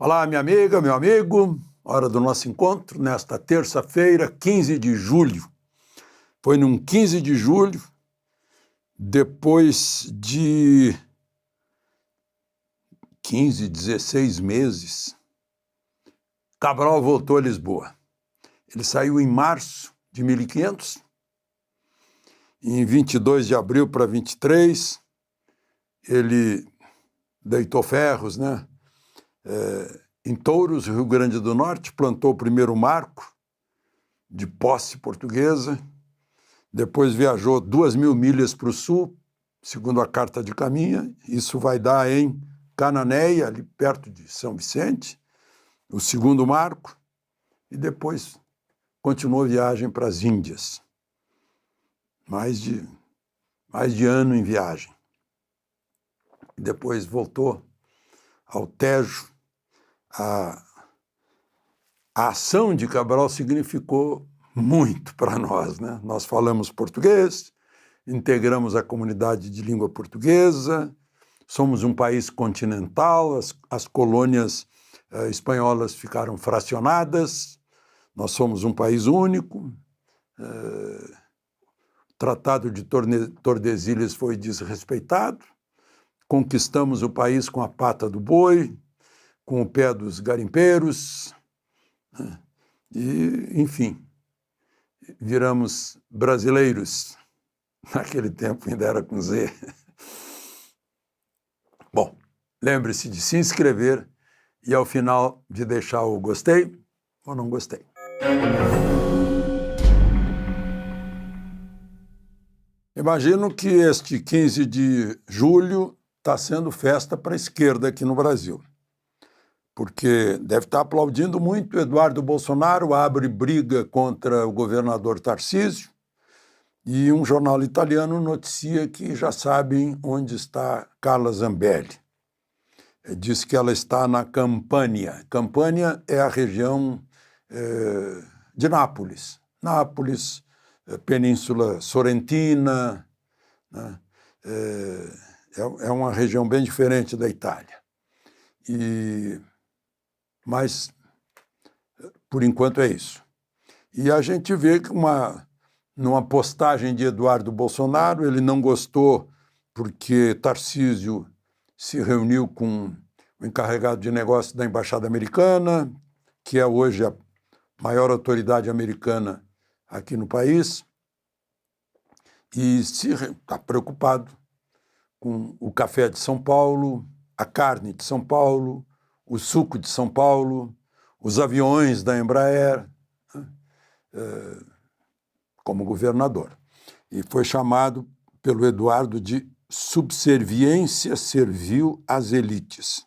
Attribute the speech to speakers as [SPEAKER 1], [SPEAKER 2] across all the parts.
[SPEAKER 1] Olá, minha amiga, meu amigo. Hora do nosso encontro nesta terça-feira, 15 de julho. Foi num 15 de julho, depois de 15, 16 meses, Cabral voltou a Lisboa. Ele saiu em março de 1500, em 22 de abril para 23, ele deitou ferros, né? Em Touros, Rio Grande do Norte, plantou o primeiro marco de posse portuguesa, depois viajou 2.000 milhas para o sul, segundo a carta de caminho. Isso vai dar em Cananéia, ali perto de São Vicente, o segundo marco, e depois continuou a viagem para as Índias. Mais de ano em viagem. Depois voltou ao Tejo. A ação de Cabral significou muito para nós, né? Nós falamos português, integramos a comunidade de língua portuguesa, somos um país continental, as colônias espanholas ficaram fracionadas, nós somos um país único, o Tratado de Tordesilhas foi desrespeitado, conquistamos o país com a pata do boi, com o pé dos garimpeiros, e, enfim, viramos brasileiros. Naquele tempo ainda era com Z. Bom, lembre-se de se inscrever e, ao final, de deixar o gostei ou não gostei. Imagino que este 15 de julho está sendo festa para a esquerda aqui no Brasil, porque deve estar aplaudindo muito. Eduardo Bolsonaro abre briga contra o governador Tarcísio e um jornal italiano noticia que já sabem onde está Carla Zambelli. Diz que ela está na Campânia. Campânia é a região de Nápoles. Nápoles, Península Sorrentina, né? É uma região bem diferente da Itália. Mas, por enquanto, é isso. E a gente vê que numa postagem de Eduardo Bolsonaro, ele não gostou porque Tarcísio se reuniu com o encarregado de negócios da Embaixada Americana, que é hoje a maior autoridade americana aqui no país, e está preocupado com o café de São Paulo, a carne de São Paulo, o suco de São Paulo, os aviões da Embraer, como governador. E foi chamado pelo Eduardo de subserviência servil às elites.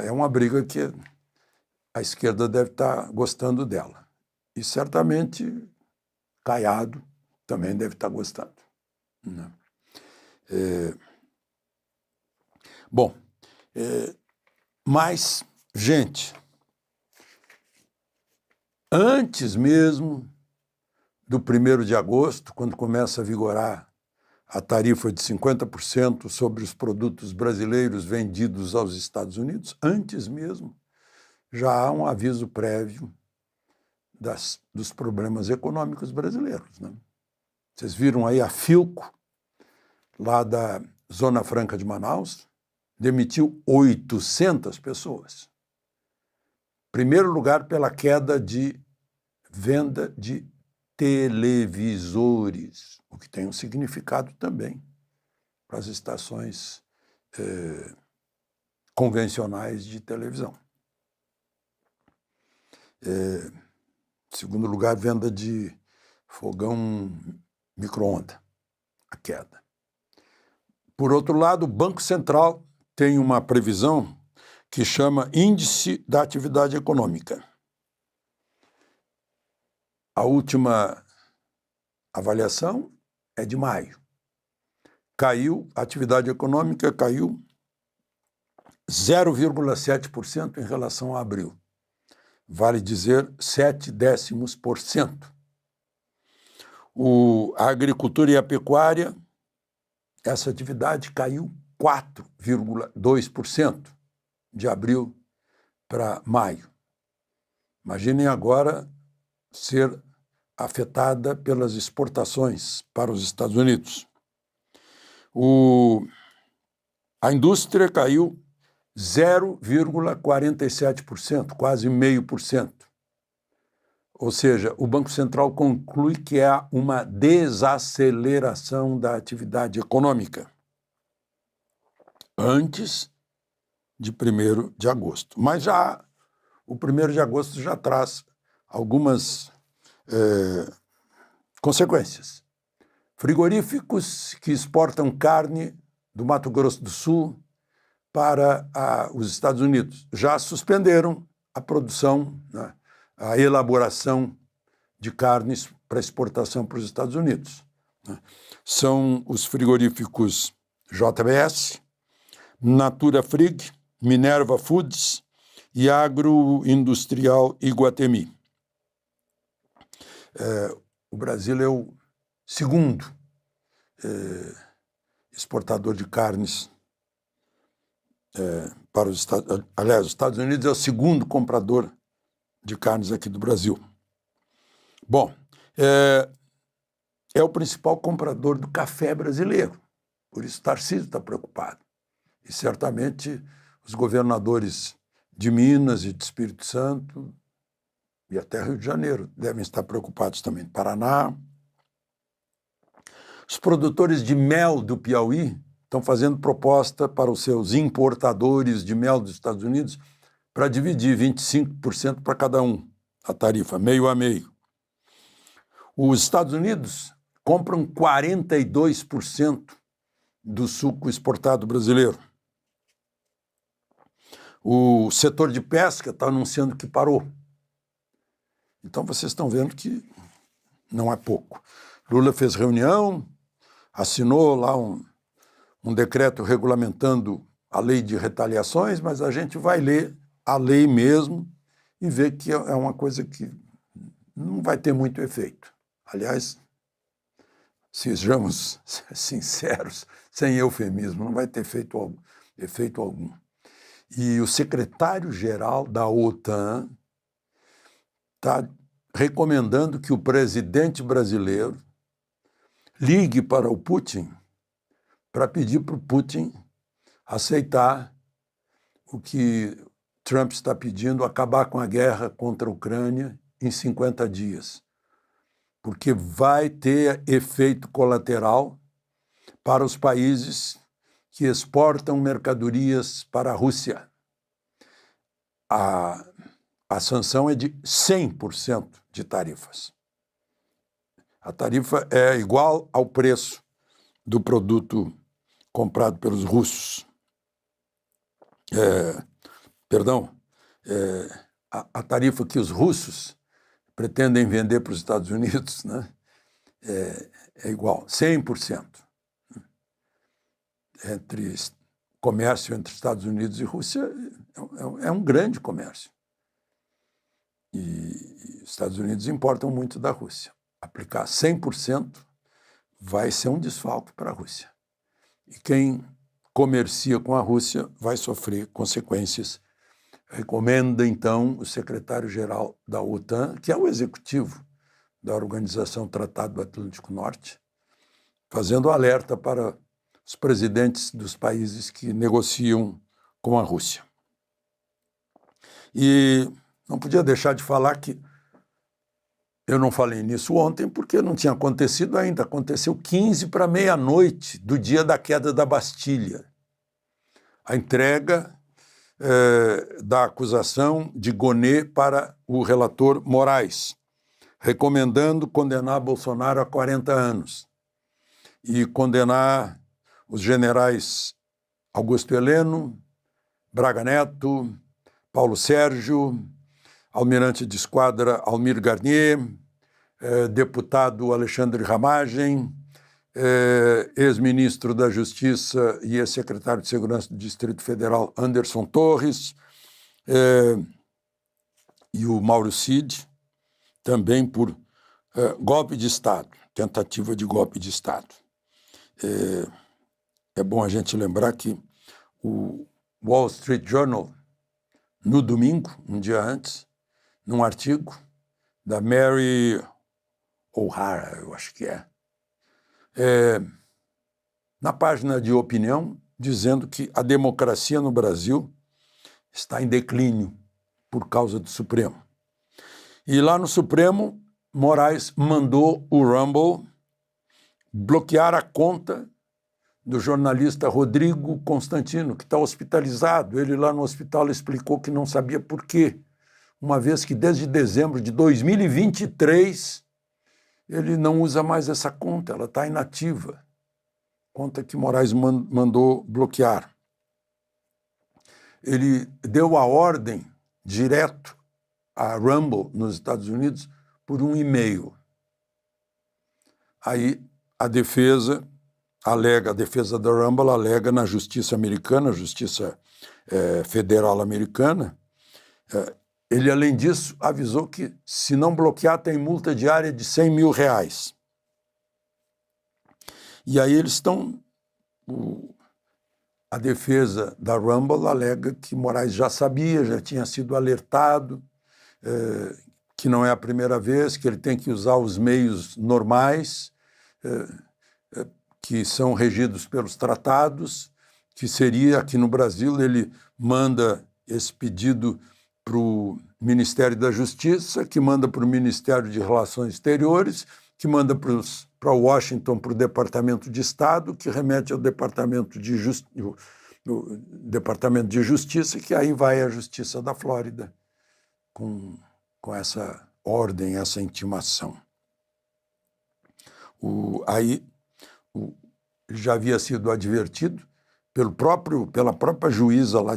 [SPEAKER 1] É uma briga que a esquerda deve estar gostando dela. E certamente Caiado também deve estar gostando, né? Mas, gente, antes mesmo do 1º de agosto, quando começa a vigorar a tarifa de 50% sobre os produtos brasileiros vendidos aos Estados Unidos, antes mesmo, já há um aviso prévio dos problemas econômicos brasileiros, né? Vocês viram aí a Philco, lá da Zona Franca de Manaus, demitiu 800 pessoas. Primeiro lugar pela queda de venda de televisores, o que tem um significado também para as estações convencionais de televisão. Segundo lugar, venda de fogão micro-ondas, a queda. Por outro lado, o Banco Central tem uma previsão que chama Índice da Atividade Econômica. A última avaliação é de maio. A atividade econômica caiu 0,7% em relação a abril. Vale dizer 0,7%. A agricultura e a pecuária, essa atividade caiu 4,2% de abril para maio. Imaginem agora ser afetada pelas exportações para os Estados Unidos. A indústria caiu 0,47%, quase 0,5%. Ou seja, o Banco Central conclui que há uma desaceleração da atividade econômica antes de 1º de agosto. Mas já o 1º de agosto já traz algumas consequências. Frigoríficos que exportam carne do Mato Grosso do Sul para os Estados Unidos já suspenderam a produção, né, a elaboração de carnes para exportação para os Estados Unidos. São os frigoríficos JBS, Natura Frig, Minerva Foods e Agroindustrial Iguatemi. O Brasil é o segundo exportador de carnes para os Estados Unidos. Aliás, os Estados Unidos é o segundo comprador de carnes aqui do Brasil. Bom, é o principal comprador do café brasileiro. Por isso, Tarcísio está preocupado. E certamente os governadores de Minas e de Espírito Santo e até Rio de Janeiro devem estar preocupados também. Paraná. Os produtores de mel do Piauí estão fazendo proposta para os seus importadores de mel dos Estados Unidos para dividir 25% para cada um, a tarifa, meio a meio. Os Estados Unidos compram 42% do suco exportado brasileiro. O setor de pesca está anunciando que parou. Então vocês estão vendo que não é pouco. Lula fez reunião, assinou lá um decreto regulamentando a lei de retaliações, mas a gente vai ler a lei mesmo e ver que é uma coisa que não vai ter muito efeito. Aliás, sejamos sinceros, sem eufemismo, não vai ter efeito algum. E o secretário-geral da OTAN está recomendando que o presidente brasileiro ligue para o Putin para pedir para o Putin aceitar o que Trump está pedindo, acabar com a guerra contra a Ucrânia em 50 dias. Porque vai ter efeito colateral para os países que exportam mercadorias para a Rússia. A sanção é de 100% de tarifas. A tarifa é igual ao preço do produto comprado pelos russos. A tarifa que os russos pretendem vender para os Estados Unidos, né, é igual, 100%. Comércio entre Estados Unidos e Rússia é um grande comércio. E os Estados Unidos importam muito da Rússia. Aplicar 100% vai ser um desfalque para a Rússia. E quem comercia com a Rússia vai sofrer consequências. Recomenda, então, o secretário-geral da OTAN, que é o executivo da Organização Tratado do Atlântico Norte, fazendo alerta para os presidentes dos países que negociam com a Rússia. E não podia deixar de falar que eu não falei nisso ontem porque não tinha acontecido ainda. Aconteceu 15 para meia-noite do dia da queda da Bastilha. A entrega da acusação de Gonê para o relator Moraes, recomendando condenar Bolsonaro a 40 anos e condenar os generais Augusto Heleno, Braga Neto, Paulo Sérgio, almirante de esquadra Almir Garnier, deputado Alexandre Ramagem, ex-ministro da Justiça e ex-secretário de Segurança do Distrito Federal Anderson Torres, e o Mauro Cid, também por golpe de Estado, tentativa de golpe de Estado. É bom a gente lembrar que o Wall Street Journal no domingo, um dia antes, num artigo da Mary O'Hara, eu acho que na página de opinião, dizendo que a democracia no Brasil está em declínio por causa do Supremo. E lá no Supremo, Moraes mandou o Rumble bloquear a conta do jornalista Rodrigo Constantino, que está hospitalizado. Ele lá no hospital explicou que não sabia por quê, uma vez que desde dezembro de 2023 ele não usa mais essa conta, ela está inativa. Conta que Moraes mandou bloquear. Ele deu a ordem direto a Rumble nos Estados Unidos por um e-mail. Aí a defesa da Rumble alega na justiça americana, justiça federal americana. Ele, além disso, avisou que se não bloquear tem multa diária de R$100 mil. E aí eles estão... A defesa da Rumble alega que Moraes já sabia, já tinha sido alertado, que não é a primeira vez, que ele tem que usar os meios normais, que são regidos pelos tratados, que seria, aqui no Brasil, ele manda esse pedido para o Ministério da Justiça, que manda para o Ministério de Relações Exteriores, que manda para Washington, para o Departamento de Estado, que remete ao Departamento de Justiça, que aí vai à Justiça da Flórida com essa ordem, essa intimação. Ele já havia sido advertido pela própria juíza lá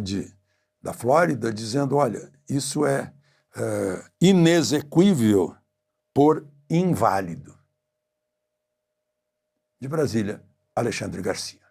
[SPEAKER 1] da Flórida, dizendo, olha, isso é inexequível por inválido. De Brasília, Alexandre Garcia.